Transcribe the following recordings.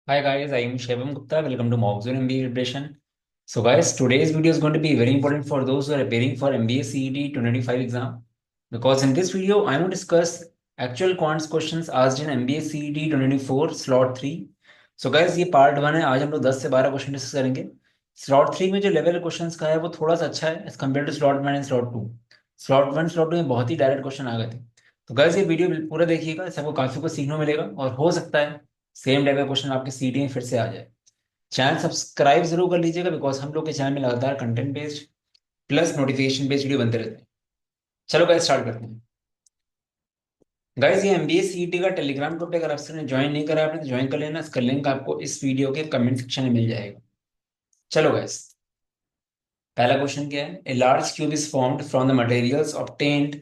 Hi guys, I am Shivam Gupta. Welcome to Mockzone MBA Preparation. So guys, today's video is going to be very important for those who are preparing for MBA CET 2025 exam. Because in this video, I will discuss actual quants questions asked in MBA CET 2024 slot 3. So guys, ये part one है। आज हम लोग 10 से 12 question discuss करेंगे। Slot 3 में जो level questions का है वो थोड़ा सा अच्छा है as compare to slot 1 and slot 2। Slot 1 slot 2 में बहुत ही डायरेक्ट क्वेश्चन आ गए थे। तो गाइस ये वीडियो पूरा देखिएगा, इससे आपको काफी कुछ सीखने को मिलेगा और हो सकता है सेम टाइप का क्वेश्चन आपके सीटी में फिर से आ जाए। चैनल सब्सक्राइब जरूर कर लीजिएगा बिकॉज हम लोग के चैनल में लगातार content based plus notification based video बनते रहते हैं। चलो गाइस स्टार्ट करते हैं। गाइस ये एमबीए सीईटी का टेलीग्राम ग्रुप है, अगर आपने ज्वाइन नहीं करा आपने तो ज्वाइन कर लेना। इसका लिंक आपको इस वीडियो के कमेंट सेक्शन में मिल जाएगा। चलो गाइस, पहला क्वेश्चन क्या है। A large cube is formed from the materials obtained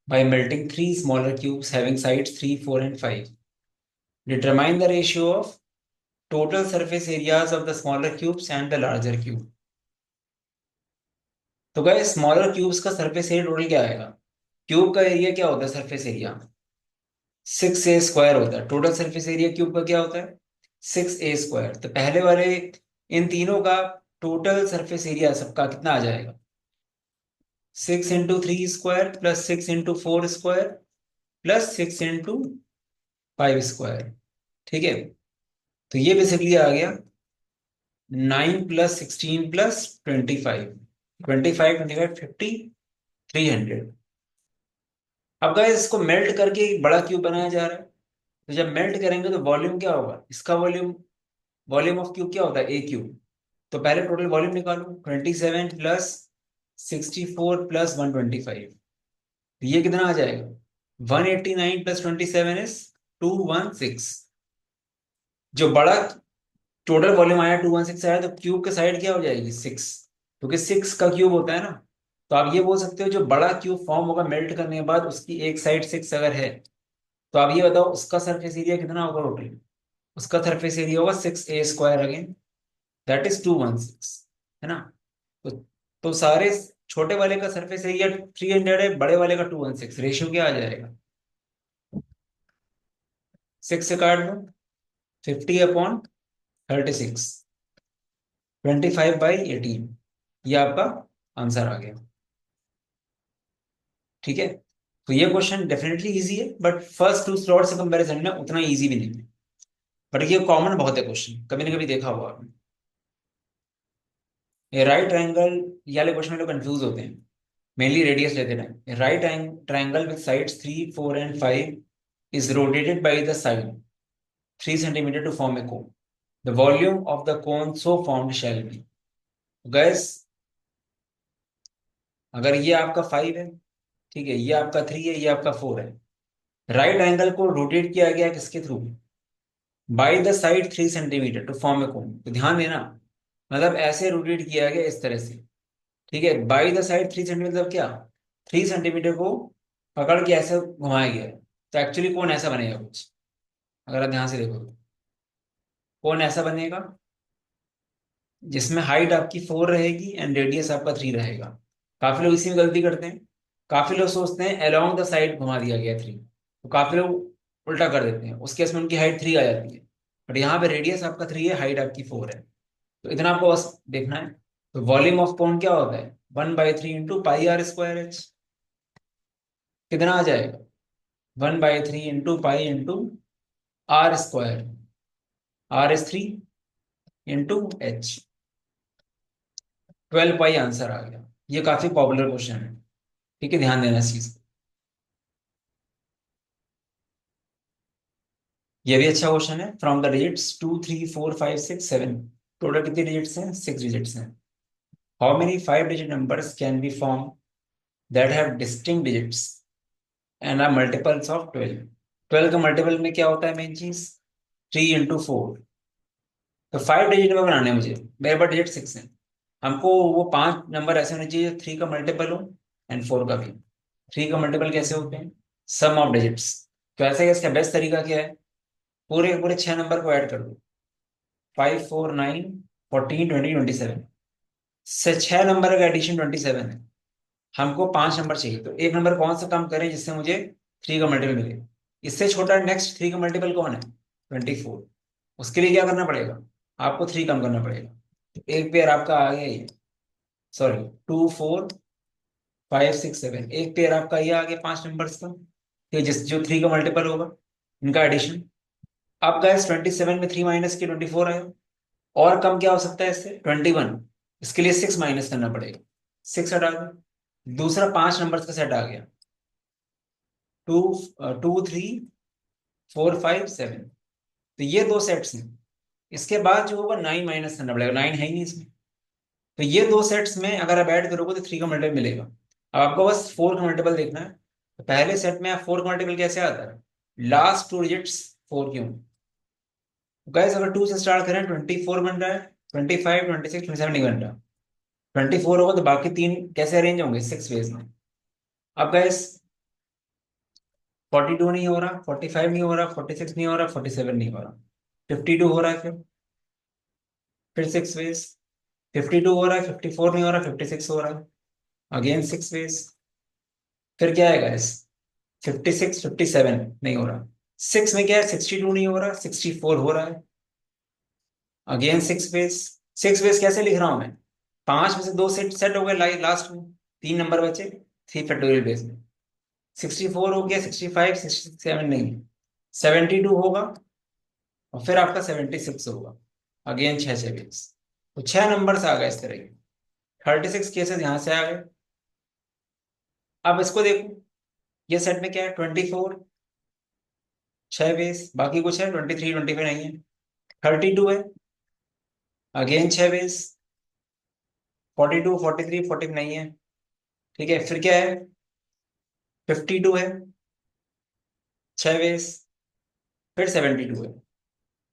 by melting three smaller cubes having sides 3, 4 and 5। Determine the ratio of total surface areas of the smaller cubes and the larger cube। तो guys smaller cubes का surface area total क्या आएगा। Cube का area क्या होता है, surface area 6a² होता है। टोटल सरफेस एरिया क्यूब का क्या होता है 6a²। तो पहले वाले इन तीनों का टोटल सरफेस एरिया सबका कितना आ जाएगा, 6 × 3² प्लस 6 × 4² प्लस 6 × 5²। ठीक है, तो ये बेसिकली आ गया 9 + 16 + 25, 25 50, 300। अब गाइस इसको मेल्ट करके एक बड़ा क्यूब बनाया जा रहा है। तो जब मेल्ट करेंगे तो वॉल्यूम क्या होगा इसका, वॉल्यूम वॉल्यूम ऑफ क्यूब क्या होता है A³ तो पहले टोटल वॉल्यूम निकालो, 27 + 64 + 125। तो ये कितना आ जाएगा, 189 + 27 इज 216। जो बड़ा टोटल वॉल्यूम आया 216 आया, तो क्यूब का साइड क्या हो जाएगी 6, क्योंकि 6 का क्यूब होता है ना। तो आप ये बोल सकते हो जो बड़ा क्यूब फॉर्म होगा मेल्ट करने के बाद उसकी एक साइड 6 अगर है, तो आप ये बताओ उसका सरफेस एरिया कितना होगा टोटल। उसका सरफेस एरिया होगा 6a² अगेन, दैट इज 216, है ना। तो सारे छोटे वाले का सरफेस एरिया 300 है, बड़े वाले का 216। रेशियो क्या आ जाएगा, 6 से काट दो, 50/36, 25/18। ये आपका आंसर आ गया। ठीक है, तो ये क्वेश्चन डेफिनेटली इजी है बट फर्स्ट टू स्लॉट से कंपैरिजन में उतना इजी भी नहीं है। बट ये कॉमन बहुत है क्वेश्चन, कभी ना कभी देखा होगा आपने। ये राइट ट्रायंगल, ये वाले क्वेश्चन में लोग कंफ्यूज होते हैं मेनली रेडियस लेते time. Right triangle with sides 3, 4 and 5 is rotated by the side 3 centimeter to form a cone. The volume of the cone so formed shall be। Gas अगर ये आपका 5 है, ठीक है, ये आपका 3 है, ये आपका 4 है। राइट एंगल को रोटेट किया गया किसके through, by the side 3 centimetre to form a cone. तो ध्यान देना, मतलब ऐसे रोटेट किया गया इस तरह से। ठीक है, बाई द साइड 3 सेंटीमीटर मतलब क्या, 3 सेंटीमीटर को पकड़ के ऐसे घुमाया गया है। तो एक्चुअली कौन ऐसा बनेगा कुछ, अगर आप ध्यान से देखो तो कौन ऐसा बनेगा जिसमें हाइट आपकी 4 रहेगी एंड रेडियस आपका 3 रहेगा। काफी लोग इसी में गलती करते हैं। काफी लोग सोचते हैं अलोंग द साइड घुमा दिया गया 3, तो काफी लोग उल्टा कर देते हैं, उस केस में उनकी हाइट 3 आ जाती है। बट यहाँ पे रेडियस आपका 3 है, हाइट आपकी 4 है। तो इतना आपको बस देखना है। तो वॉल्यूम ऑफ कौन क्या होता है, 1/3 × πr²h। कितना आ जाएगा, 1/3 × π × r²। r is 3 × h, 12 π answer आ गया। ये काफी पॉपुलर क्वेश्चन है, ठीक है, ध्यान देना इस चीज। ये भी अच्छा क्वेश्चन है। फ्रॉम द डिजिट्स 2, 3, 4, 5, 6, 7, टोटल कितने डिजिट्स हैं, 6 डिजिट्स हैं। How many 5 digit numbers can be form that have distinct digits and are multiples of 12। 12 का मल्टीपल में क्या होता है, मेन चीज 3 × 4। तो 5 डिजिट में बनाने हैं मुझे, मेरे पास डिजिट 6 है। हमको वो 5 नंबर ऐसे होने चाहिए 3 का मल्टीपल हो एंड 4 का भी। 3 का मल्टीपल कैसे होते हैं, सम ऑफ डिजिट्स। तो ऐसे इसका बेस्ट तरीका क्या है, पूरे पूरे 6 नंबर को ऐड कर दो, 5, 4, 9, 14, 20, 27 से 6 नंबर का एडिशन 27 है। हमको 5 नंबर चाहिए, तो एक नंबर कौन सा कम करें जिससे मुझे 3 का मल्टीपल मिले। इससे छोटा नेक्स्ट 3 का मल्टीपल कौन है, 24। उसके लिए क्या करना पड़ेगा, आपको 3 कम करना पड़ेगा। तो एक पेयर आपका आ गया ये, सॉरी, 2 4 5 6 7, एक पेयर आपका ये आ गया 5 नंबर्स का, ये जिस जो 3 का मल्टीपल होगा, इनका एडिशन। अब गाइस 27 में 3 माइनस के 24 आया। और कम क्या हो सकता है इससे, 21। इसके लिए 6 माइनस करना पड़ेगा, 6 हटा दो। दूसरा 5 नंबर्स का सेट आ गया, 2 2 3 4 5 7। तो ये दो सेट्स हैं। इसके बाद जो होगा 9 माइनस करना पड़ेगा, 9 है ही नहीं इसमें। तो ये दो सेट्स में अगर आप ऐड करोगे तो 3 का मल्टीपल मिलेगा। अब आपको बस 4 का मल्टीपल देखना है। तो पहले सेट में आप 4 का मल्टीपल कैसे आता है, लास्ट 2 डिजिट्स 4 क्यों। गाइस अगर 2 से स्टार्ट करें 24 बन रहा है, 25 26 27 नहीं बन रहा। 24 होगा तो बाकी तीन कैसे अरेंज होंगे, 6 वेज में। अब गाइस 42 नहीं हो रहा, 45 नहीं हो रहा, 46 नहीं हो रहा, 47 नहीं हो रहा, 52 हो रहा है, फिर 6 वेज। 52 हो रहा है, 54 नहीं हो रहा, 56 हो रहा है, अगेन 6 वेज। फिर क्या है गाइस, 56 57 नहीं हो रहा। 6 में क्या है, 62 नहीं हो रहा, 64 हो रहा है, अगेन 6 वेज। 6 वेज कैसे लिख रहा हूं मैं, 5 में से 2 सेट सेट हो गए लास्ट में, 3 नंबर बचे 3 फैक्टोरियल बेस में। 64 हो गया, 65 67 नहीं, 72 होगा, और फिर आपका 76 होगा, अगेन 6 6 वेज। तो 6 नंबर आ गए इस तरह के, 36 केसेस यहां से आ गए। अब इसको देखो, ये सेट में क्या है, 24, 6 वेज, बाकी कुछ है 23 25 नहीं है, 32 है, अगेन 6 वेज, 42 43 40 नहीं है, ठीक है। फिर क्या है, 52 है, 6 वेज, फिर 72 है,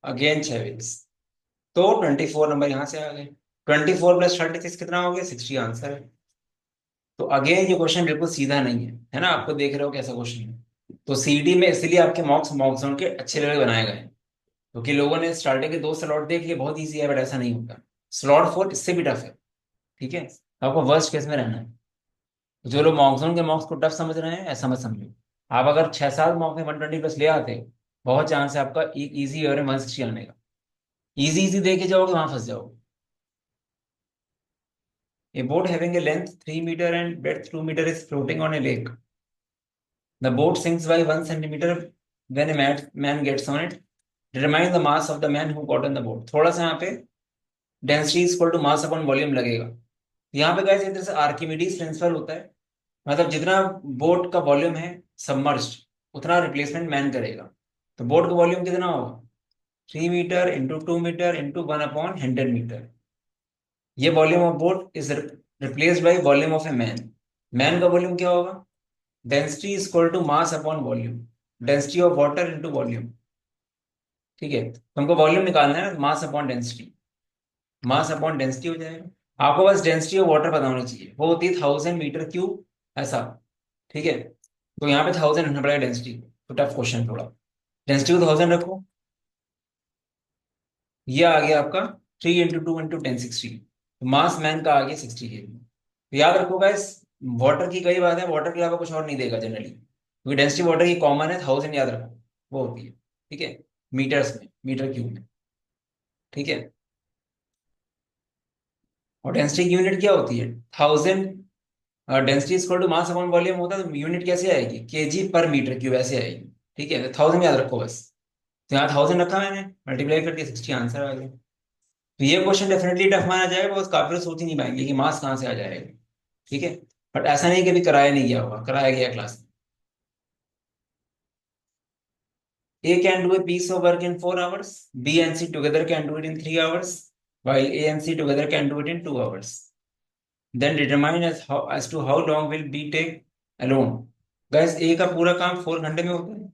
अगेन 6 वेज। तो 24 नंबर यहां से आ गए। 24 प्लस 36 कितना हो गया, 60 आंसर है। तो अगेन ये क्वेश्चन बिल्कुल सीधा नहीं है ना, आपको देख रहे हो कैसा क्वेश्चन है। तो सीडी में इसलिए आपके मॉक्स मॉक जोन के अच्छे लेवल बनाए गए हैं, क्योंकि लोगों ने स्टार्टिंग के 2 स्लॉट देख लिए, बहुत ईजी है, बट ऐसा नहीं होता। स्लॉट 4 इससे भी टफ है, ठीक है। तो आपको वर्स्ट केस में रहना है। तो जो लोग मॉकजोन के मॉक्स को टफ समझ रहे हैं, ऐसा मत समझो। आप अगर 6 7 मॉक में 120 प्लस ले आते हो, बहुत चांस है आपका इजी और 160 आने का। इजी इजी दे के जाओगे, वहां फंस जाओगे। A boat having a length 3 meter and breadth 2 meter is floating on a lake. The boat sinks by 1 centimeter when a man gets on it. Determine the mass of the man who got on the boat. थोड़ा सा यहाँ पे density equal to mass upon volume लगेगा। यहाँ पे guys एक तरह से आर्किमिडीज प्रिंसिपल होता है, मतलब जितना बोट का वॉल्यूम है सबमर्ज्ड, उतना रिप्लेसमेंट मैन करेगा। तो बोट का वॉल्यूम कितना होगा, 3 metre into 2 metre into 1/100 metre. ये volume of boat is replaced by volume of a man. Man का वॉल्यूम क्या होगा, density is equal to mass upon volume, density of water into volume, ठीक है। तो हमको वॉल्यूम निकालना है, mass upon density, mass upon density हो जाएगा। आपको बस डेंसिटी ऑफ वाटर पता होना चाहिए, वो होती है 1000 मीटर क्यूब, ऐसा, ठीक है। तो यहाँ पे 1000 रखना पड़ेगा डेंसिटी। तो टफ क्वेश्चन थोड़ा, डेंसिटी को 1000 रखो। ये आ गया आपका 3 × 2 × 10 60। तो मास मैन का आ गया 60 kg। तो याद रखो गाइस, वाटर की कई बात है, वाटर के अलावा कुछ और नहीं देगा जनरली, क्योंकि डेंसिटी वाटर की कॉमन है, 1000 याद रखो, वो होती है, ठीक है, मीटर्स में, मीटर क्यूब में, ठीक है। और डेंसिटी की यूनिट क्या होती है, 1000। Density equal to mass upon volume होता है, तो यूनिट कैसे आएगी, केजी पर मीटर क्यूब ऐसे आएगी, ठीक है। तो 1000 याद रखो बस। तो यहाँ 1000 रखा मैंने, मल्टीप्लाई कर दिया, 60 आंसर आ गया। तो ये क्वेश्चन डेफिनेटली टफ माना जाएगा, बस काफी लोग सोच ही नहीं पाएंगे कि मास कहाँ से आ जाएगा, ठीक है। बट ऐसा नहीं कि कभी कराया नहीं गया होगा, कराया गया क्लास में। A can do a piece of work in 4 hours. B and C together can do it in 3 hours, while A and C together can do it in 2 hours. Then determine as to how long will B take alone. Guys, A का पूरा काम 4 घंटे में होता है,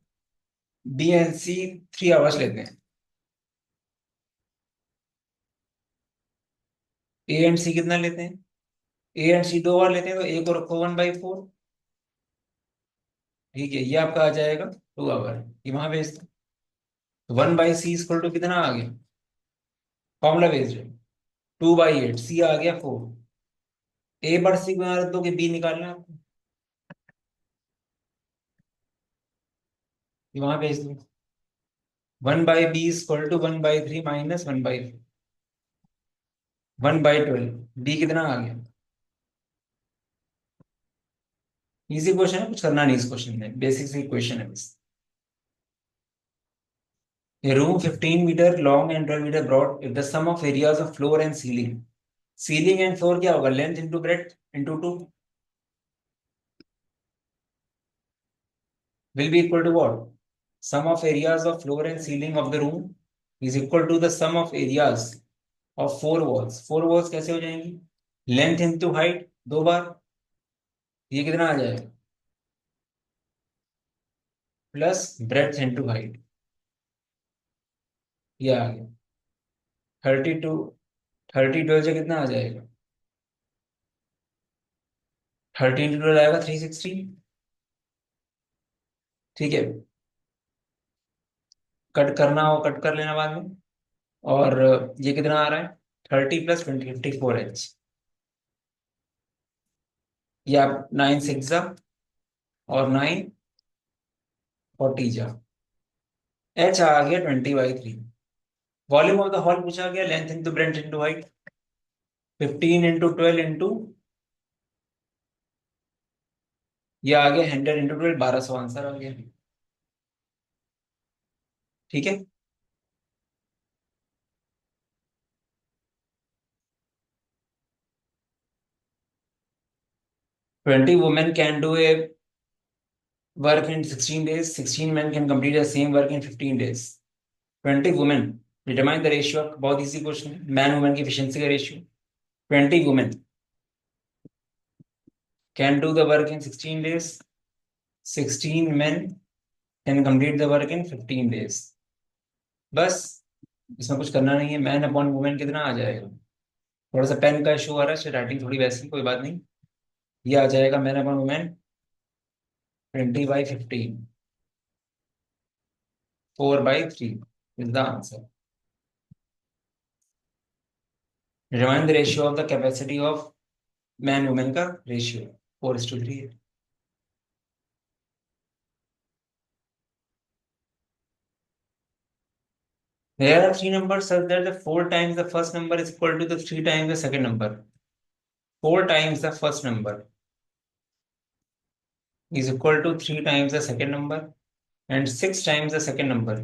B and C 3 hours लेते हैं। A and C कितना लेते हैं, A and C 2 बार लेते हैं, तो A को रखो 1/4, ठीक है। ये आपका आ जाएगा 2 आवर, ये वहां भेज दो। तो 1/C इक्वल टू कितना आ गया, फॉर्मूला भेज रहे, 2/8, C आ गया 4। ए बार सी बना रहे तो कि बी निकालना है आपको, ये वहां भेज दो। 1/b equal to 1/3 minus 1/4, 1/12। B कितना आ गया? इजी क्वेश्चन है, कुछ करना नहीं इस क्वेश्चन में, बेसिक सी क्वेश्चन है बस। A room 15 meter long and 12 meter broad. If the sum of areas of floor and ceiling and floor क्या होगा? Length into breadth into 2 will be equal to what? Sum of areas of floor and ceiling of the room is equal to the sum of areas of four walls. Four walls कैसे हो जाएंगी? Length into height दो बार, ये कितना आ जाएगा? Plus breadth into height, ये आ गया 32। 32 से कितना आ जाएगा? 13 into 12 आएगा 360। ठीक है, कट करना हो कट कर लेना बाद में। और ये कितना आ रहा है? 30 + 20 54 H। ये आप 9 6 जा और 9 40 जा, एच आ गया 20/3। वॉल्यूम ऑफ द हॉल पूछा गया, length into breadth into height, 15 × 12 ये आ गया 100 × 12 1200 आंसर आ गया। ठीक है, 20 women can do a work in 16 days, 16 men can complete the same work in 15 days। 20 women, determine the ratio, बहुत इजी क्वेश्चन है, man women की एफिशिएंसी का ratio. 20 women can do the work in 16 days, 16 men can complete the work in 15 days। बस, इसमें कुछ करना नहीं है। मैन अपॉन वुमेन कितना आ जाएगा? थोड़ा सा पेन का इशू आ रहा है, राइटिंग थोड़ी वैसी, कोई बात नहीं। ये आ जाएगा man upon women 20/15, 4/3 is the answer. Remind the ratio of the capacity of man women का रेशियो 4:3 है। There are three numbers such that the 4 times the first number is equal to the 3 times the second number. 4 times the first number is equal to 3 times the second number, and 6 times the second number.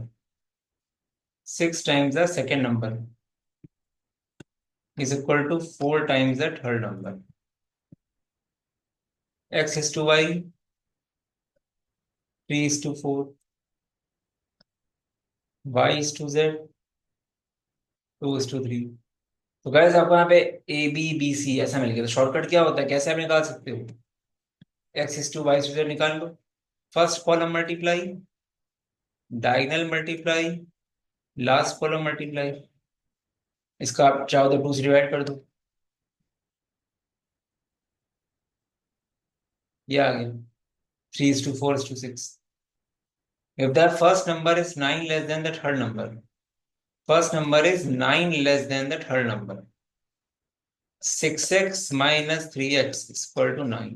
6 times the second number is equal to 4 times the third number. X is to y, 3 is to 4, y is to z, 2 is to 3। तो guys आपको यहाँ पे A B B C ऐसा मिल गया, तो shortcut क्या होता है, कैसे आप निकाल सकते हो? X is to y is to z निकाल लो। First column multiply, diagonal multiply, last column multiply. इसका आप चाहो तो 2 से डिवाइड कर दो, ये आ गया 3 is to 4 is to 6। If the first number is 9 less than the third number, first number is 9 less than the third number, 6x minus 3x is equal to 9।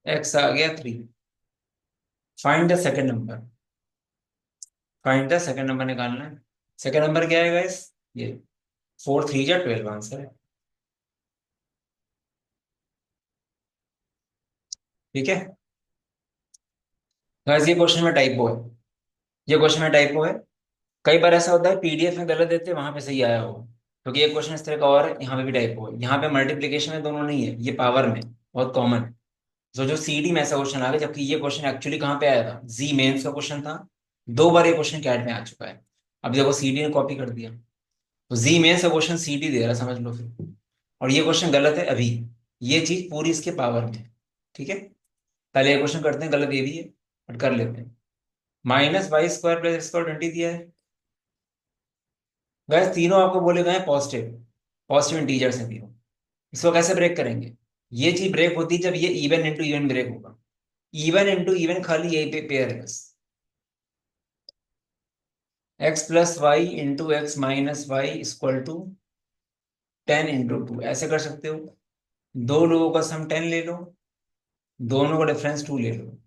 x आ गया 3। Find the second number, find the second number निकालना है। Second number क्या है guys? ये 4 3 या 12 answer है। ठीक है गाइस, ये क्वेश्चन में टाइपो है, ये क्वेश्चन में टाइपो है। कई बार ऐसा होता है पीडीएफ में गलत देते हैं, वहां पे सही आया होगा, क्योंकि ये क्वेश्चन इस तरह का और है, यहाँ पे भी टाइपो है। यहाँ पे मल्टीप्लीकेशन में दोनों नहीं है, ये पावर में बहुत कॉमन है। तो जो सीडी में ऐसा क्वेश्चन आ गया, जबकि ये क्वेश्चन एक्चुअली कहाँ पे आया था? जी मेंस का क्वेश्चन था, 2 बार ये क्वेश्चन कैट में आ चुका है। अब देखो सीडी ने कॉपी कर दिया, तो जी मेंस का क्वेश्चन सीडी दे रहा है, समझ लो फिर। और ये क्वेश्चन गलत है अभी, ये चीज पूरी इसके पावर में है। ठीक है, पहले ये क्वेश्चन करते हैं, गलत ये भी है बट कर लेते हैं। -y² + x² 20 दिया है। वैसे तीनों आपको बोले गए हैं पॉजिटिव, पॉजिटिव इंटीजर्स हैं तीनों। इसको कैसे ब्रेक करेंगे? ये चीज ब्रेक होती है जब ये इवन इंटू इवन ब्रेक होगा। इवन इंटू इवन खाली यही पे पेयर है बस। x + y into x minus y equal to 10 × 2, ऐसे कर सकते हो। दो लोगों का सम 10 ले लो, दोनों का डिफरेंस 2 ले लो।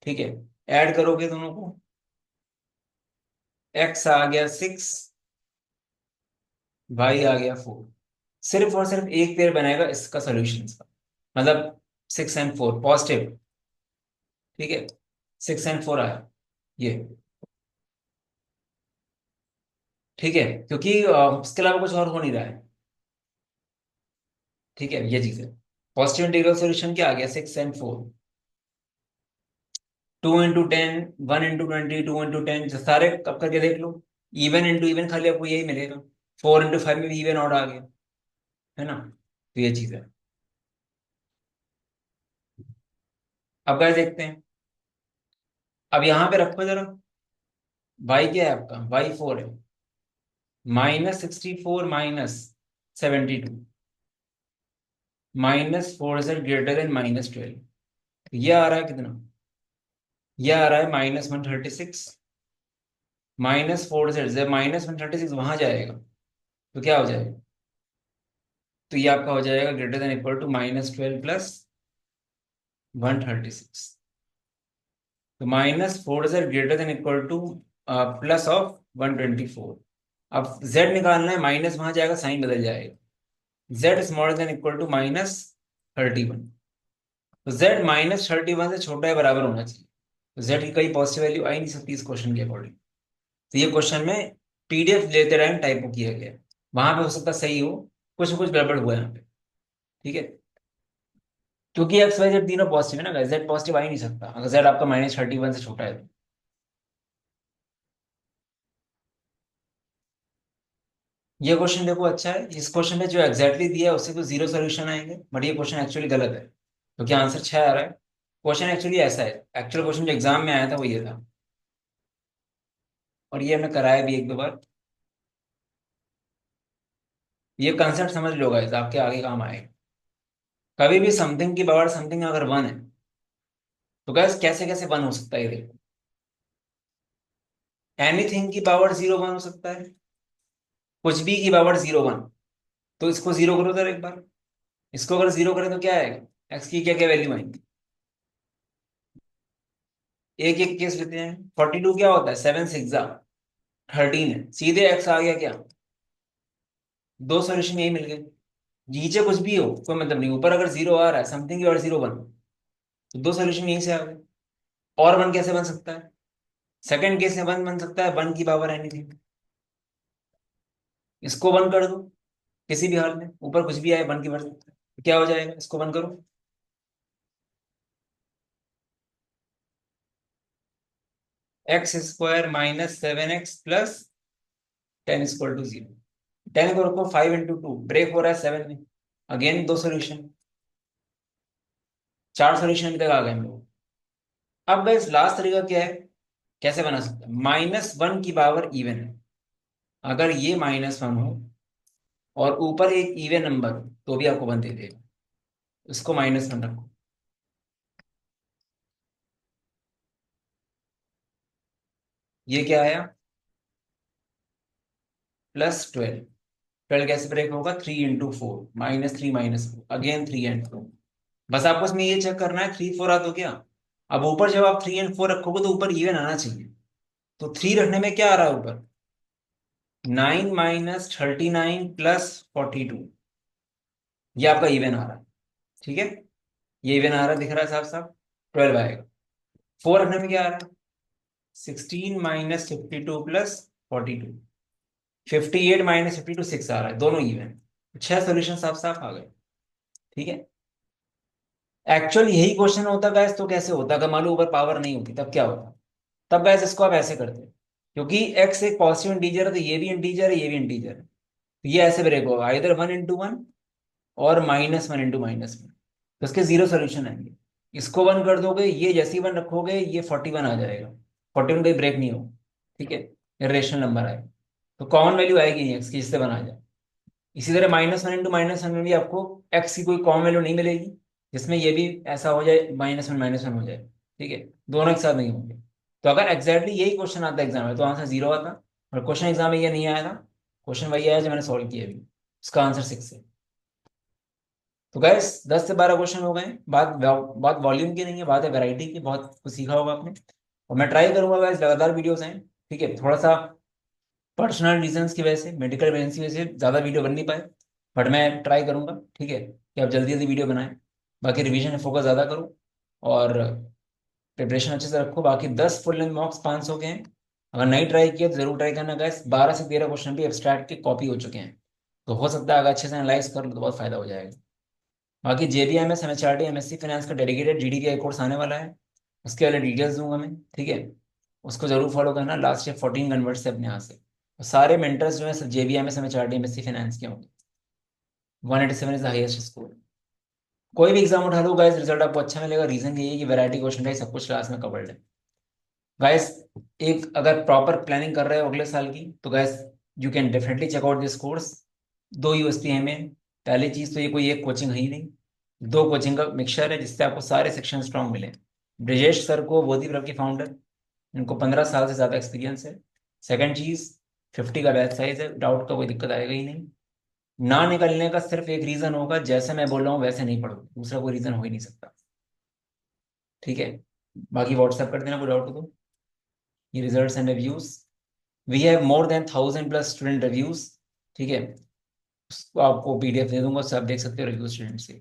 ठीक है, ऐड करोगे दोनों को, x आ गया 6, y आ गया 4। सिर्फ और सिर्फ एक पेयर बनेगा इसका सॉल्यूशन का, मतलब 6 and 4 पॉजिटिव। ठीक है, 6 and 4 आया ये। ठीक है, क्योंकि उसके अलावा कुछ और हो नहीं रहा है। ठीक है, ये चीज है। पॉजिटिव इंटीग्रल सॉल्यूशन क्या आ गया, 6 and 4। 2 into 10, 1 into 20, 2 into 10, सारे कब करके देख लो। इवन इंटू इवन खाली आपको यही मिलेगा। 4 into 5 में भी इवन ऑड आ गया, है ना। तो ये चीज है। अब क्या देखते हैं, अब यहां पे रखो जरा। y क्या है आपका, y 4 है। -64 -72, -4 इज ग्रेटर देन -12। ये आ रहा है कितना, ये आ रहा है -136। -4 से जब -136 वहां जाएगा तो क्या हो जाएगा, तो ये आपका हो जाएगा greater than equal to -12 plus 136। तो -4 से greater than equal to plus of 124। अब z निकालना है, माइनस वहां जाएगा साइन बदल जाएगा। z smaller than equal to -31। तो z -31 से छोटा है बराबर होना चाहिए। तो z की कोई पॉजिटिव वैल्यू आ ही नहीं सकती इस क्वेश्चन के अकॉर्डिंग। तो ये क्वेश्चन में पीडीएफ लेते टाइम टाइपो किया गया है। वहां पे हो सकता है सही हो, कुछ न कुछ गड़बड़ हुआ है यहाँ पे। ठीक है, क्योंकि एक्स वाई जेड तीनों पॉजिटिव है ना, जेड पॉजिटिव आ ही नहीं सकता अगर जेड आपका -31 से छोटा है तो। ये क्वेश्चन देखो अच्छा है, इस क्वेश्चन में जो एग्जैक्टली दिया है उससे तो जीरो सोल्यूशन आएंगे, बट ये क्वेश्चन एक्चुअली गलत है क्योंकि आंसर 6 आ रहा है। क्वेश्चन एक्चुअली ऐसा है, एक्चुअल क्वेश्चन जो एग्जाम में आया था वो ये था, और ये हमने कराया भी एक दो बार। ये कंसेप्ट समझ लो गाइस, आपके आगे काम आएगा। कभी भी समथिंग की पावर समथिंग अगर 1 है तो गाइस कैसे कैसे 1 हो सकता है ये देखो। एनीथिंग की पावर 0 1 हो सकता है, कुछ भी की पावर 0 1। तो इसको जीरो करो जरा एक बार, इसको अगर जीरो करें तो क्या आएगा, एक्स की क्या क्या वैल्यू आएंगी। एक एक केस लेते हैं, 42 क्या होता है, 7 6 13 है, सीधे एक्स आ गया क्या। दो सोल्यूशन यही मिल गए। नीचे कुछ भी हो कोई मतलब नहीं, ऊपर अगर जीरो आ रहा है समथिंग की और 0 1, तो दो सोल्यूशन यहीं से आ गए। और 1 कैसे बन सकता है, सेकंड केस में 1 बन सकता है, 1 की पावर एनीथिंग। इसको 1 कर दो, किसी भी हाल में ऊपर कुछ भी आए 1 की बन सकता है, तो क्या हो जाएगा, इसको 1 करो। x² -7x + 10 = 0। 10 को रखो, 5 into 2 ब्रेक हो रहा है 7 में। अगेन दो सोल्यूशन, चार सोल्यूशन अभी तक आ गए हम लोग। अब बस लास्ट तरीका क्या है, कैसे बना सकते हैं, -1 की पावर इवन है। अगर ये -1 हो और ऊपर एक इवन नंबर हो तो भी आपको 1 दे देगा। इसको -1 रखो। ये क्या आया, +12। 12 कैसे ब्रेक होगा, 3 into 4, -3 -4 अगेन 3 and 4। बस आपको इसमें ये चेक करना है 3 4 आ तो क्या। अब ऊपर जब आप 3 and 4 रखोगे तो ऊपर इवन आना चाहिए। तो 3 रखने में क्या आ रहा है ऊपर, 9 -39 +42। ये आपका इवन आ रहा है। ठीक है, ये इवन आ रहा है, दिख रहा है साफ साफ। 12 आएगा। 4 रखने में क्या आ रहा है, 16 -52 +42। 58 -52 6 आ रहा है, दोनों इवन। छह सोल्यूशन साफ साफ आ गए। ठीक है, एक्चुअल यही क्वेश्चन होता गैस तो कैसे होता, अगर मान लो ऊपर पावर नहीं होती तब क्या होता। तब गैस इसको आप ऐसे करते, क्योंकि एक्स एक पॉजिटिव इंटीजर है तो ये भी इंटीजर है, ये भी इंटीजर है, तो ये ऐसे ब्रेक होगा, इधर 1 into 1 और -1 into -1। तो इसके जीरो सोल्यूशन आएंगे। इसको 1 कर दोगे, ये जैसे ही 1 रखोगे ये 41 आ जाएगा। 41 कोई ब्रेक नहीं हो। ठीक है, इरेशनल नंबर आएगा। तो कॉमन वैल्यू आएगी नहीं एक्स की जिससे बना जाए। इसी तरह -1 into -1 में भी आपको एक्स की कोई कॉमन वैल्यू नहीं मिलेगी जिसमें ये भी ऐसा हो जाए, -1 हो जाए। ठीक है, दोनों एक साथ नहीं होंगे। तो अगर एग्जैक्टली यही क्वेश्चन आता एग्जाम में तो आंसर 0 आता, और क्वेश्चन एग्जाम में ये नहीं आया था। क्वेश्चन वही आया जो मैंने सॉल्व किया अभी, उसका आंसर 6 है। तो गैस 10 से 12 क्वेश्चन हो गए। बात बात वॉल्यूम की नहीं है, बात है वैरायटी की। बहुत कुछ सीखा होगा आपने। और मैं ट्राई करूंगा गाइस लगातार वीडियोस आए। ठीक है, थोड़ा सा पर्सनल रीजंस की वजह से, मेडिकल इमरजेंसी की वजह से ज़्यादा वीडियो बन नहीं पाए, बट मैं ट्राई करूंगा, ठीक है, कि आप जल्दी जल्दी वीडियो बनाएं। बाकी रिवीजन में फोकस ज़्यादा करूँ और प्रिपरेशन अच्छे से रखो। बाकी 10 फुल लेंथ मॉक्स 500 के हैं। अगर नहीं ट्राई किया तो जरूर ट्राई करना गाइस। 12 से 13 क्वेश्चन भी एब्स्ट्रैक्ट के कॉपी हो चुके हैं, तो हो सकता है अगर अच्छे से एनालाइज कर लो तो बहुत फायदा हो जाएगा। बाकी JBMS MHRD MSc फाइनेंस का डेडिकेटेड GDPI कोर्स आने वाला है, उसके वाले डिटेल्स दूंगा मैं, ठीक है। उसको जरूर फॉलो करना। लास्ट ईयर 14 कन्वर्ट से अपने यहाँ से, और सारे मेंटर्स जो है सब JBMS MHRD MSc फाइनेंस के होंगे। 187 इज द हाईएस्ट स्कोर। कोई भी एग्जाम उठा लो गाइस, रिजल्ट आपको अच्छा मिलेगा। रीजन यही है कि वैरायटी क्वेश्चन है, सब कुछ क्लास में कवर्ड है गाइस। एक अगर प्रॉपर प्लानिंग कर रहे हो अगले साल की, तो guys you can definitely check out this course. 2 USP है में। पहली चीज तो ये कोई एक कोचिंग है ही नहीं, 2 कोचिंग का मिक्सचर है जिससे आपको सारे सेक्शन स्ट्रांग मिले। ब्रिजेश सर को, बोधी प्रभ के फाउंडर, इनको 15 साल से ज्यादा एक्सपीरियंस है। सेकंड चीज, 50 का बैच साइज है, डाउट का कोई दिक्कत आएगा ही नहीं। ना निकलने का सिर्फ एक रीजन होगा, जैसे मैं बोल रहा हूँ वैसे नहीं पढ़ो, दूसरा कोई रीजन हो ही नहीं सकता, ठीक है। बाकी व्हाट्सएप कर देना कोई डाउट हो तो। ये results and reviews, we have more than 1000+ student reviews, ठीक है। उसको आपको PDF दे दूंगा, उससे आप देख सकते हो रिव्यू स्टूडेंट से।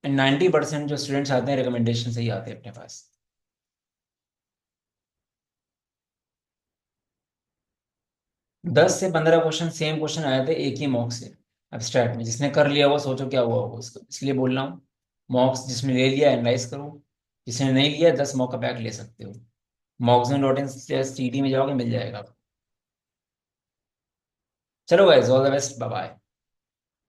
एंड 90% जो स्टूडेंट्स आते हैं रिकमेंडेशन से ही आते हैं अपने पास। 10 से 15 क्वेश्चन सेम क्वेश्चन आए थे एक ही मॉक से, एब्स्ट्रैक्ट में। जिसने कर लिया वो सोचो क्या हुआ होगा उसको, इसलिए बोल रहा हूँ। मॉक्स जिसने ले लिया एनालाइज करो, जिसने नहीं लिया 10 मॉक का बैक ले सकते हो। मॉक्सन.इन TT में जाओगे मिल जाएगा। चलो guys, all the best, bye bye.